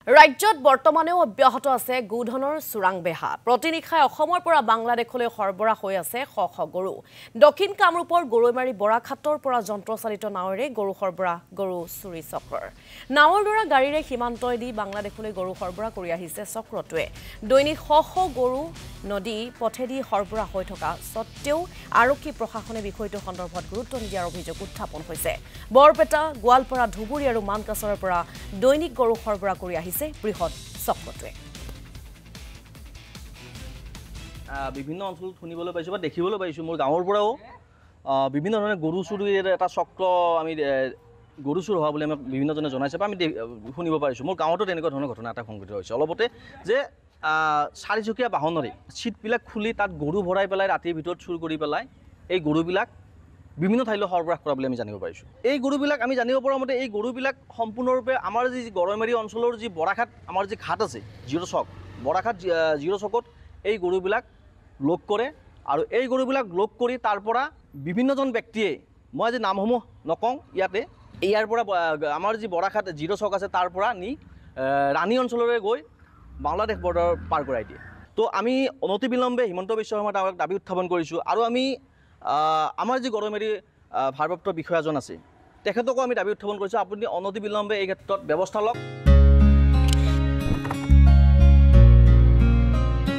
ৰাজ্যত বৰ্তমানেও অব্যাহত আছে গোধনৰ চোৰাং বেহা প্ৰতিনিখাই অসমৰ পৰা বাংলাদেশলৈ সৰবৰাহ হৈ আছে শ শ গৰু দক্ষিণ কামৰূপৰ গৰৈমাৰী বৰাখাটৰ পৰা যন্ত্ৰচালিত নাৱেৰে গৰু সৰবৰাহ গৰু চুৰি চক্ৰৰ নাৱৰ দ্বাৰা গাড়ীৰে সীমান্তইদি বাংলাদেশলৈ গৰু সৰবৰাহ কৰি আহিছে চক্ৰটোৱে দৈনিক শ শ গৰু নদী পথেদি সৰবৰাহ হৈ থকা সত্ত্বেও আৰক্ষী প্ৰশাসনে বিষয়টো সন্দৰ্ভত গুৰুত্ব নিদিয়াৰ অভিযোগ উত্থাপন হৈছে বৰপেটা গোৱালপাৰা ধুবুৰী আৰু মানকাছৰৰ পৰা দৈনিক গৰু সৰবৰাহ কৰি আহিছে বৃহৎ চক্ৰটোৱে বিভিন্ন অঞ্চলত শুনিবলৈ পাইছো বা দেখিবলৈ পাইছো মোৰ গাঁৱৰ পৰাও বিভিন্ন ধৰণে গৰু চুৰিৰ এটা চক্ৰ আমি গৰু চুৰ হোৱা বুলি আমি বিভিন্নজনে জনাইছে বা আমি শুনিব পাৰিছো মোৰ গাঁৱতো তেনেকুৱা ধৰণৰ ঘটনা এটা সংঘটিত হৈছে অলপতে যে চাৰিচকীয়া বাহনৰে চিটবিলাক খুলি তাত গৰু ভৰাই পেলাই ৰাতিৰ ভিতৰত চুৰ কৰি পেলাই এই গৰুবিলাক বিভিন্ন ঠাইলৈ সৰবৰাহ কৰা বুলি আমি জানিব পাৰিছোঁ এই গৰুবিলাক আমি জানিব পৰা মতে এই গৰুবিলাক সম্পূৰ্ণৰূপে আমাৰ যি গৰৈমাৰী অঞ্চলৰ যি বৰাঘাট আমাৰ যি ঘাট আছে জিৰ' চক বৰাঘাট জিৰ' চকত এই গৰুবিলাক লোড কৰে আৰু এই গৰুবিলাক লোড কৰি তাৰ পৰা বিভিন্নজন ব্যক্তিয়ে মই আজি নামসমূহ নকওঁ ইয়াতে ইয়াৰ পৰা আমাৰ যি বৰাঘাট জিৰ' চক আছে তাৰ পৰা নি ৰাণী অঞ্চললৈ গৈ বাংলাদেশ বৰ্ডাৰ পাৰ কৰাই দিয়ে তো আমি অনতিবিলম্বে হিমন্ত বিশ্ব শৰ্মাৰ দাবী উত্থাপন কৰিছোঁ আৰু আমি আমাৰ যি গৰৈমাৰী ভাৰপ্ৰাপ্ত বিষয়াজন আছে তেখেতকো আমি দাবী উত্থাপন কৰিছোঁ আপুনি অনতিবিলম্বে এই ক্ষেত্ৰত ব্যৱস্থা লওক